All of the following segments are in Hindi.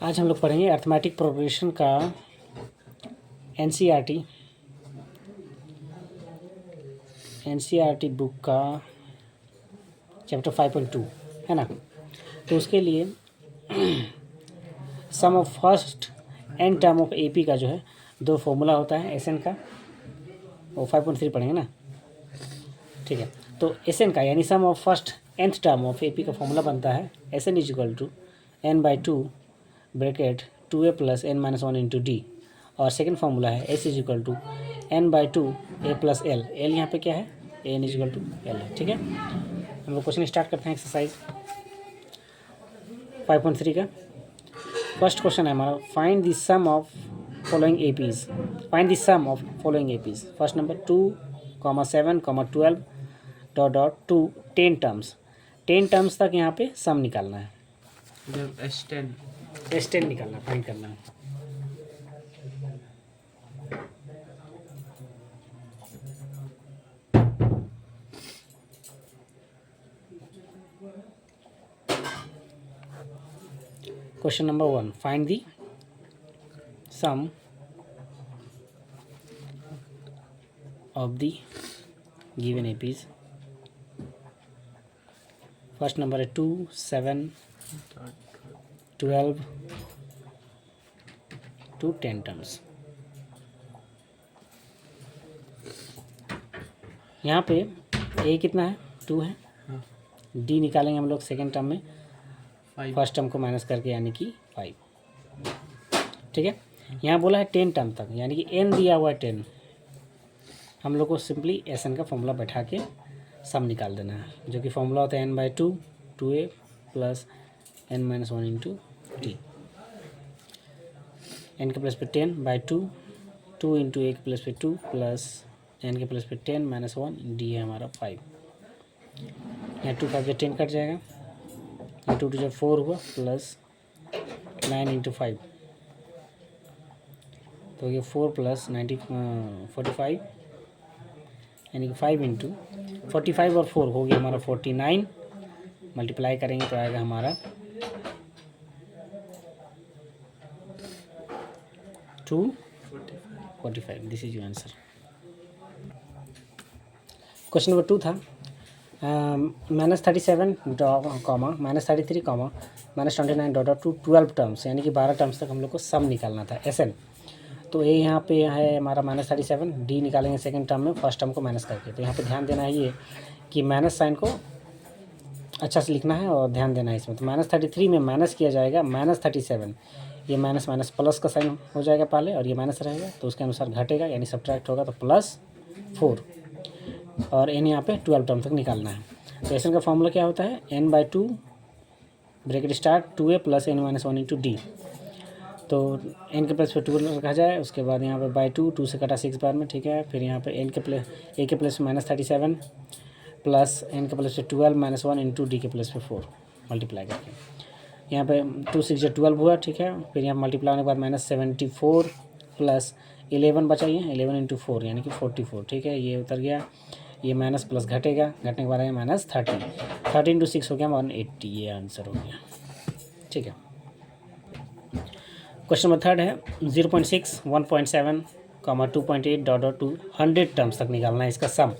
आज हम लोग पढ़ेंगे अर्थमेटिक प्रोग्रेशन का एनसीईआरटी बुक का चैप्टर 5.2 है ना। तो उसके लिए sum of first n term of AP का जो है दो फॉर्मूला होता है एसएन का, वो 5.3 पढ़ेंगे ना। ठीक है, तो एसएन का यानी sum of first nth term of AP का फॉर्मूला बनता है S n is equal to n/2 bracket 2a plus n minus 1 into D, और सेकेंड फार्मूला है S is equal to n/2 a plus L. L यहाँ पे क्या है, n is equal to L है। ठीक है, हम लोग क्वेश्चन स्टार्ट करते हैं एक्सरसाइज 5.3 का। फर्स्ट क्वेश्चन है हमारा, find the sum of following APs. Find the sum of following APs. First number 2, 7, 12 (2 10 terms. 10 terms तक यहाँ पे सम निकालना है, S10 निकालना, फाइंड करना है। Question number 1, find the sum of the given APs. First number है 2, 7, 12 to 10 टर्म्स। यहाँ पे ए कितना है, 2 है। डी निकालेंगे हम लोग सेकेंड टर्म में, फर्स्ट टर्म को माइनस करके, यानी कि 5। ठीक है, यहाँ बोला है 10 टर्म तक, यानी कि एन दिया हुआ है 10। हम लोग को सिंपली एस एन का फॉर्मूला बैठा के सम निकाल देना है, जो कि फॉर्मूला होता है n/2 2a plus n minus 1 into D. N के प्लस पे 10/2, 2 इंटू ए के प्लस पे 2 प्लस एन के प्लस पे 10 माइनस 1, डी है हमारा 5। यहाँ 2 5 से 10 कट जाएगा, 2 2 4 हुआ प्लस 9 इंटू 5, तो ये 4 प्लस 45, यानी कि 5 इंटू 45 और 4 हो गया हमारा 49। मल्टीप्लाई करेंगे तो आएगा हमारा 245। This is your answer. Question number 2 था -37 कॉमा -33 कॉमा -29 (2 12 टर्म्स, यानी कि 12 टर्म्स तक हम लोग को सम निकालना था एसएन। तो ये यहाँ पे है हमारा -37, डी निकालेंगे सेकंड टर्म में फर्स्ट टर्म को माइनस करके। तो यहाँ पे ध्यान देना है ये कि माइनस साइन को अच्छा से लिखना है और ध्यान देना है इसमें। तो -33 में माइनस किया जाएगा -37, ये माइनस माइनस प्लस का साइन हो जाएगा पहले, और ये माइनस रहेगा तो उसके अनुसार घटेगा, यानी सब्ट्रैक्ट होगा तो +4, और एन यहाँ पे 12 टर्म तक निकालना है। तो एस एन का फॉर्मूला क्या होता है, n/2 bracket start 2a plus n minus 1 into D. तो n के प्लस पे 2 रखा जाए, उसके बाद यहाँ पे /2 से कटा 6 बार में। ठीक है, फिर यहाँ पे a के प्लस -37 प्लस n के प्लस पे 12 माइनस 1 इंटू डी के प्लस पे 4 मल्टीप्लाई करके, यहाँ पे 2 6 12 हुआ। ठीक है, फिर यहाँ मल्टीप्लाई होने के बाद -74 प्लस 11 बचा, ये 11 इंटू 4 यानी कि 44। ठीक है, ये उतर गया, ये माइनस प्लस घटेगा, घटने के बाद है -30, 30 इंटू 6 हो गया 180, ये आंसर हो गया। ठीक है, क्वेश्चन नंबर 3 है 0.6, 1.7, 2.8 (2 100 टर्म्स तक निकालना है इसका सम।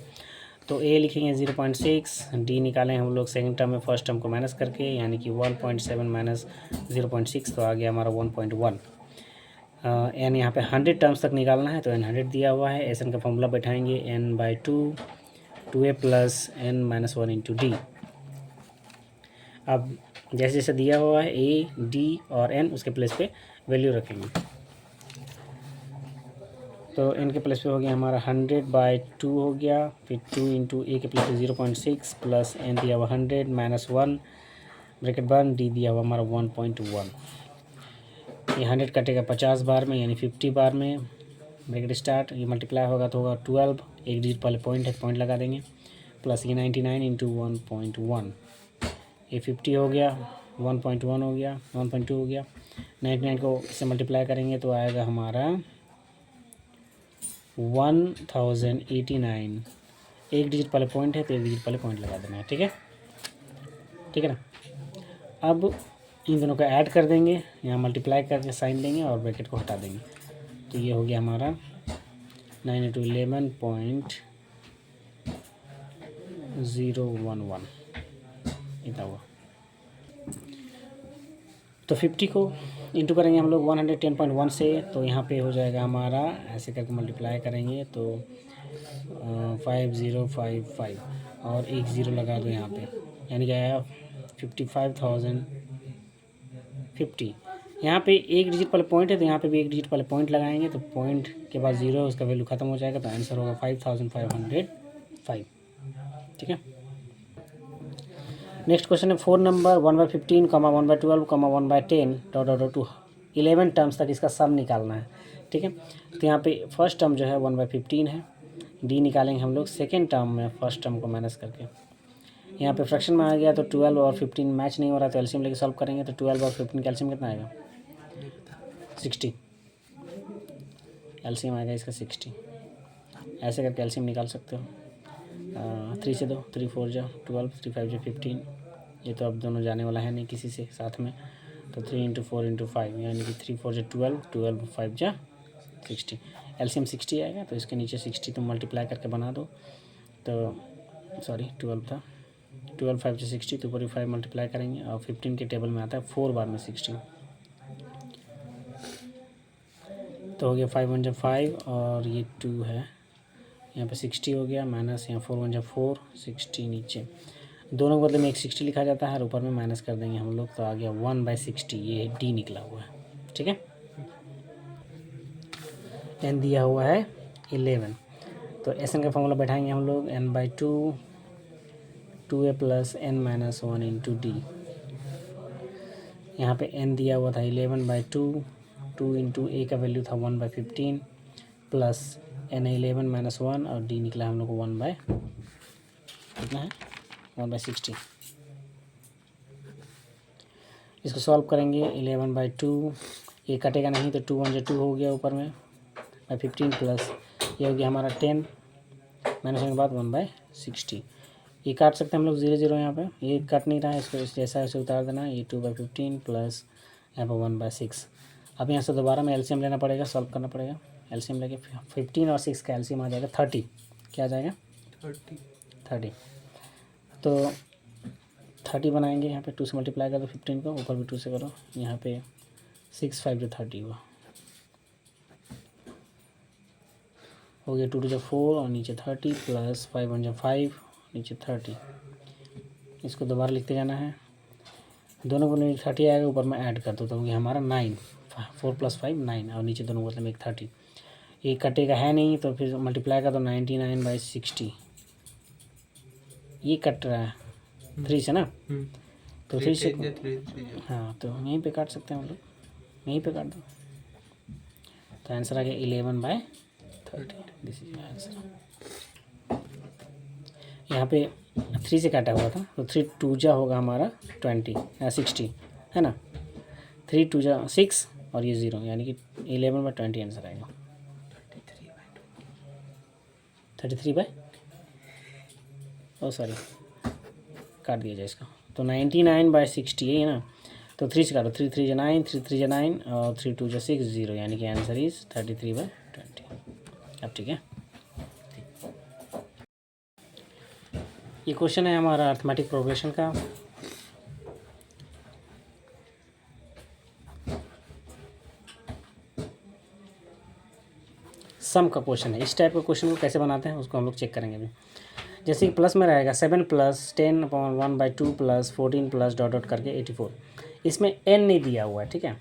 तो ए लिखेंगे 0.6, डी निकालें हम लोग सेकंड टर्म में फर्स्ट टर्म को माइनस करके, यानी कि 1.7 माइनस 0.6, तो आ गया हमारा 1.1। एन यहाँ पे 100 टर्म्स तक निकालना है, तो n 100 दिया हुआ है। एस एन का फॉर्मूला बैठाएंगे n/2 2a plus n minus 1 into D. अब जैसे जैसे दिया हुआ है ए, डी और एन, उसके प्लेस पे वैल्यू रखेंगे। तो n के प्लस पे हो गया हमारा 100/2 हो गया, फिर 2 इंटू ए के प्लस पे 0.6 प्लस n दिया हुआ 100 माइनस 1 ब्रैकेट बंद, डी दिया हुआ हमारा 1.1। ये 100 कटेगा 50 बार में, यानी 50 बार में, ब्रैकेट स्टार्ट, ये मल्टीप्लाई होगा तो होगा 12, एक डिजिट पहले पॉइंट है, पॉइंट लगा देंगे, प्लस ये 99 इंटू 1.1, ये 50 हो गया, 1.1 हो गया, 1.2 हो गया। 99 को इससे मल्टीप्लाई करेंगे तो आएगा हमारा 1089। एक डिजिट पहले पॉइंट है तो एक डिजिट पहले पॉइंट लगा देना है। ठीक है, ठीक है ना। अब इन दोनों को ऐड कर देंगे, यहाँ मल्टीप्लाई करके साइन देंगे और ब्रैकेट को हटा देंगे। तो ये हो गया हमारा 9 × 11.011 इतना हुआ। तो 50 को इंटू करेंगे हम लोग 110.1 से, तो यहाँ पे हो जाएगा हमारा, ऐसे करके मल्टीप्लाई करेंगे तो 5055 और एक ज़ीरो लगा दो यहाँ पे, यानी कि आया 55,050। यहाँ पे एक डिजिट वाले पॉइंट है तो यहाँ पे भी एक डिजिट वाले पॉइंट लगाएंगे, तो पॉइंट के बाद ज़ीरो उसका वैल्यू ख़त्म हो जाएगा, तो आंसर होगा 5505। ठीक है। नेक्स्ट क्वेश्चन है 4 नंबर 1/15, 1/12, 1/10 टू 11 टर्म्स तक इसका सम निकालना है। ठीक है। तो यहाँ पे फर्स्ट टर्म जो है 1/15 है, डी निकालेंगे हम लोग सेकेंड टर्म में फर्स्ट टर्म को माइनस करके। यहाँ पे फ्रैक्शन में आ गया तो 12 और 15 मैच नहीं हो रहा, तो एलसीएम लेके सॉल्व करेंगे, तो 12 और 15 का एलसीएम कितना आएगा 60। एलसीएम आएगा इसका 60। ऐसे करके एलसीएम निकाल सकते हो। 3 से 2, 3 4 जा 12, 3 5 जा 15। ये तो अब दोनों जाने वाला है नहीं किसी से साथ में, तो 3 × 4 × 5 यानी कि 3 4 जा 12, 12 5 जा 60। एलसीएम 60 आएगा, तो इसके नीचे 60 तुम मल्टीप्लाई करके बना दो, तो सॉरी 12 था, 12 5 जा 60, तो पूरी 5 मल्टीप्लाई करेंगे और 15 के टेबल में आता है 4 बार में 60, तो हो गया 5 1 जा 5 और ये 2 है, यहाँ पे 60 हो गया माइनस, यहाँ 4 1 जा 4, 60 नीचे, दोनों के बदले में एक 60 लिखा जाता है और ऊपर में माइनस कर देंगे हम लोग, तो आ गया 1/60, ये डी निकला हुआ है। ठीक है। एन दिया हुआ है 11, तो एस एन का फॉर्मूला बैठाएंगे हम लोग n/2 2a + n - 1 × d। यहाँ पे n दिया हुआ था 11/2, 2 × a का वैल्यू था 1/15 प्लस n 11 - 1 और d निकला हम लोग को 1 बाय कितना है 1/60। इसको सॉल्व करेंगे 11/2, ये कटेगा नहीं तो 2 1 जा 2 हो गया ऊपर में बाई 15 प्लस ये हो गया हमारा 10 माइनस होने के बाद 1/60। ये काट सकते हैं हम लोग 0 0 यहाँ पे, ये कट नहीं रहा है, इसको जैसा ऐसे उतार देना। ये 2/15 प्लस यहाँ पर 1/6। अब यहाँ से दोबारा में एलसीएम लेना पड़ेगा, सॉल्व करना पड़ेगा। एलसीएम लेके 15 और 6 का एलसीएम आ जाएगा 30। क्या आ जाएगा 30। तो 30 बनाएंगे, यहाँ पे 2 से मल्टीप्लाई कर दो 15 को, ऊपर भी 2 से करो, यहाँ पे 6 5 जो 30 हुआ, हो गया 2 2 जा 4 और नीचे 30 प्लस 5 1 जा 5 नीचे 30। इसको दोबारा लिखते जाना है, दोनों को नीचे 30 आएगा, ऊपर में ऐड कर दो, तो ये हमारा 9, 4 + 5 9 और नीचे दोनों मतलब एक 30। ये कटेगा है नहीं, तो फिर मल्टीप्लाई कर दो 99/60। ये कट रहा है 3 से ना, तो 3 से हाँ, तो यहीं पे काट सकते हैं हम लोग, यहीं पे काट दो, तो आंसर आ गया 11/30। This is answer. यहाँ पे 3 से काटा हुआ था, तो 3 2 जा होगा हमारा 60 है ना, 3 2 जा 6 और ये 0 यानी कि 11/20 आंसर आएगा। 33 ओ सॉरी काट दिया जाए इसका, तो 99/60 है ना, तो 3 से काटो, 3 3 जा 9, 3 3 जा 9 और 3 2 जा 6 0 यानी कि आंसर इज 33/20। अब ठीक है। ये क्वेश्चन है हमारा अर्थमेटिक प्रोग्रेशन का। सम का क्वेश्चन है। इस टाइप का क्वेश्चन को कैसे बनाते हैं उसको हम लोग चेक करेंगे अभी। जैसे कि प्लस में रहेगा 7 + 10/1/2 + 14 प्लस डॉट डॉट करके 84। इसमें n नहीं दिया हुआ है, ठीक है,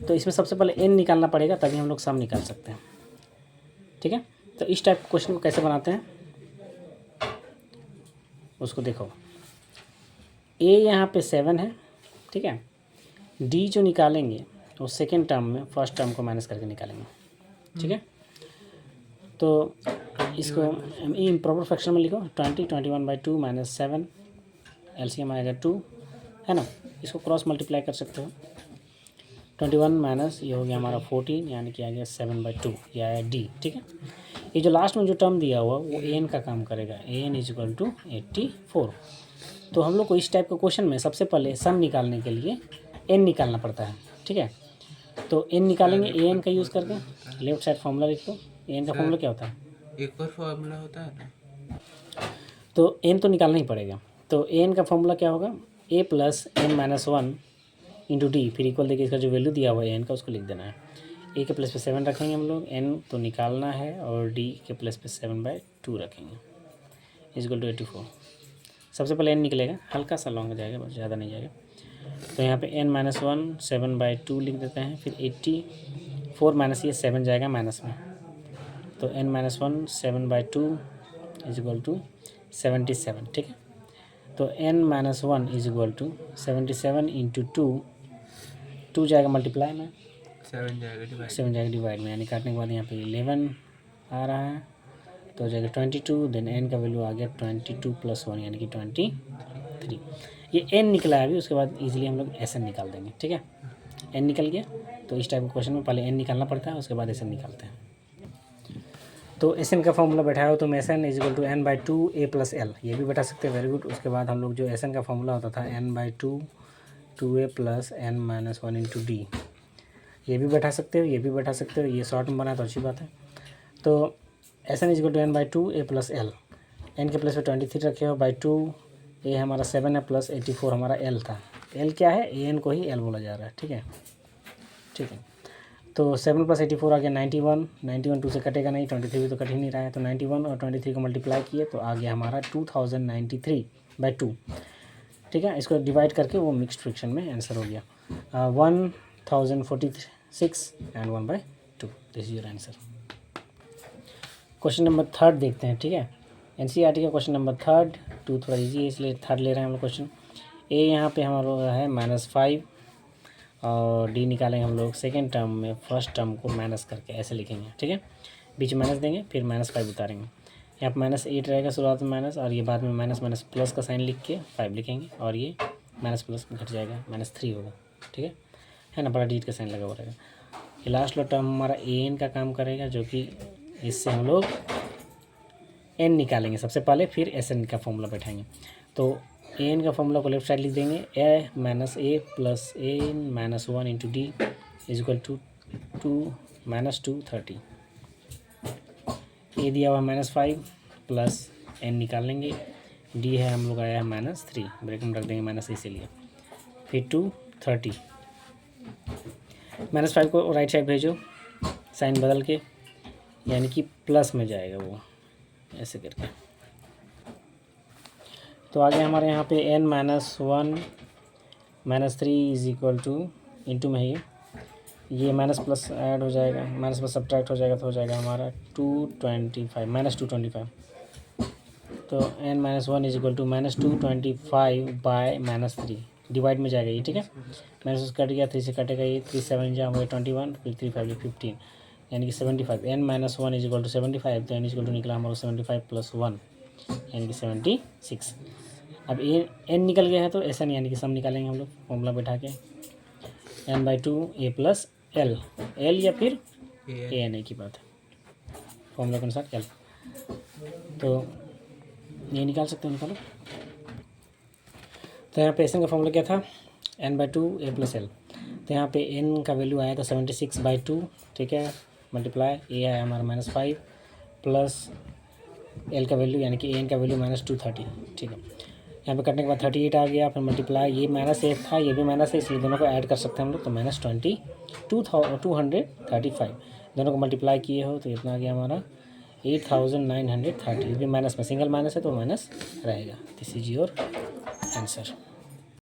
तो इसमें सबसे पहले n निकालना पड़ेगा, तभी हम लोग सम निकाल सकते हैं। ठीक है, तो इस टाइप क्वेश्चन को कैसे बनाते हैं उसको देखो। a यहाँ पे 7 है, ठीक है, d जो निकालेंगे वो सेकेंड टर्म में फर्स्ट टर्म को माइनस करके निकालेंगे। ठीक है, तो इसको इम्प्रॉपर फ्रैक्शन में लिखो 20 21/2 - 7 एलसीएम आएगा 2 है ना। इसको क्रॉस मल्टीप्लाई कर सकते हो, 21 माइनस ये हो गया हमारा 14 यानी कि आ गया 7/2, ये आया डी। ठीक है, ये जो लास्ट में जो टर्म दिया हुआ वो एन का काम करेगा, an = 84। तो हम लोग को इस टाइप के क्वेश्चन में सबसे पहले सम निकालने के लिए एन निकालना पड़ता है, ठीक है। तो एन निकालेंगे ए एन का यूज़ करके, लेफ्ट साइड फॉर्मूला लिख दो। ए एन का फॉर्मूला क्या होता है? एक और फॉर्मूला होता है ना, तो एन तो निकालना ही पड़ेगा। तो ए एन का फॉर्मूला क्या होगा? A plus n minus one into D, फिर इक्वल देखिए इसका जो वैल्यू दिया हुआ है एन का उसको लिख देना है। ए के प्लस पे 7 रखेंगे हम लोग, एन तो निकालना है, और डी के प्लस पे 7/2 रखेंगे, इजक्वल टू 84। सबसे पहले एन निकलेगा, हल्का सा लॉन्ग जाएगा, बस ज़्यादा नहीं जाएगा। तो यहाँ पे एन माइनस वन 7/2 लिख देते हैं, फिर 84 माइनस ये 7 जाएगा माइनस में, तो N minus one 7/2 is equal to 77, ठीक है। तो N minus one is equal to 77 into 2 जाएगा मल्टीप्लाई में, 7 जाएगा डिवाइड, 7 जाएगा डिवाइड में, यानी काटने के बाद यहाँ पे 11 आ रहा है, तो हो जाएगा 22। देन एन का वैल्यू आ गया 22 + 1 यानी कि 23। ये एन निकला है अभी, उसके बाद इजीली हम लोग एस एन निकाल देंगे, ठीक है। एन निकल गया, तो इस टाइप के क्वेश्चन में पहले एन निकालना पड़ता है, उसके बाद एस एन निकालते हैं। तो एस एन का फॉर्मूला बैठाया हो तुम, S N is equal to n/2 a + l, ये भी बैठा सकते हैं, वेरी गुड। उसके बाद हम लोग जो एस एन का फॉर्मूला होता था n/2 2a + n-1 into D, ये भी बैठा सकते हो, ये भी बैठा सकते हो, ये शॉर्ट में बना तो अच्छी बात है। तो S N is equal to n/2 a + l, N के प्लस पे 23 रखे हो बाई 2, ए हमारा 7 है, प्लस 84 हमारा एल था। एल क्या है? ए एन को ही एल बोला जा रहा है, ठीक है, ठीक है। तो 7 + 84 आ गया 91, 91 2 से कटेगा नहीं, 23 भी तो कट ही नहीं रहा है, तो 91 और 23 को मल्टीप्लाई किए तो आ गया हमारा 2093/2, ठीक है। इसको डिवाइड करके वो मिक्स्ड फ्रैक्शन में आंसर हो गया 1046 and 1/2, this is your answer. Question number 3 देखते हैं, ठीक है। एनसीईआरटी का क्वेश्चन नंबर 3, 2 थोड़ा इजी है इसलिए 3 ले रहे हैं हम लोग क्वेश्चन। ए यहाँ पे हमारा है -5 और डी निकालेंगे हम लोग सेकेंड टर्म में, फर्स्ट टर्म को माइनस करके ऐसे लिखेंगे, ठीक है। बीच में माइनस देंगे, फिर -5 उतारेंगे, यहाँ पर -8 रहेगा शुरुआत में माइनस, और ये बाद में माइनस माइनस प्लस का साइन लिख के 5 लिखेंगे, और ये माइनस प्लस घट जाएगा, -3 होगा, ठीक है ना, बड़ा डीट का साइन लगा हुआ रहेगा। ये लास्ट लो टर्म हमारा ए एन का काम करेगा, जो कि इससे हम लोग एन निकालेंगे सबसे पहले, फिर एस एन का फॉर्मूला बैठाएंगे। तो ए एन का फॉर्मूला को लेफ्ट साइड लिख देंगे, A + n-1 into D is equal to 2 - 230। A दिया हुआ -5 प्लस एन निकाल लेंगे, डी है हम लोग आया है -3, ब्रेक में रख देंगे माइनस इसीलिए, फिर 230, -5 को राइट साइड भेजो साइन बदल के, यानी कि प्लस में जाएगा वो, ऐसे करके। तो आगे हमारे यहाँ पे n-1 -3 इजक्वल टू इंटू में ही ये माइनस प्लस ऐड हो जाएगा, माइनस प्लस सब्ट्रैक्ट हो जाएगा, तो हो जाएगा हमारा 225 -225। तो n-1 इजक्वल टू -225/-3 डिवाइड में जाएगा ये, ठीक है। माइनस कट गया, 3 से कटेगा ये, 3 7 जा हो गया 21, फिर 3 5 15, यानी कि 75। n-1 इजक्वल टू 75, तो n इजक्वल टू निकला हमारा 75 + 1 यानी कि 76। अब एन निकल गया है, तो एस एन यानी कि सम निकालेंगे हम लोग फॉर्मूला बैठा के, n/2 a + l, एल या फिर ए एन, एक ही बात है, फॉर्मूला के अनुसार एल। तो ये निकाल सकते हैं, निकालो। तो यहाँ पे एस एन का फॉर्मूला क्या था? n/2 a + l। तो यहाँ पे n का वैल्यू आया था 76/2, ठीक है, मल्टीप्लाई ए आया हमारा -5 प्लस एल का वैल्यू यानी कि ए एन का वैल्यू -230, ठीक है। यहाँ पे कटने के बाद 38 आ गया, फिर मल्टीप्लाई, ये -1 था, ये भी माइनस है, इसलिए दोनों को ऐड कर सकते हैं हम लोग, तो -235 दोनों को मल्टीप्लाई किए हो तो इतना आ गया हमारा 8930। ये भी माइनस में, सिंगल माइनस है तो माइनस रहेगा। This is your answer.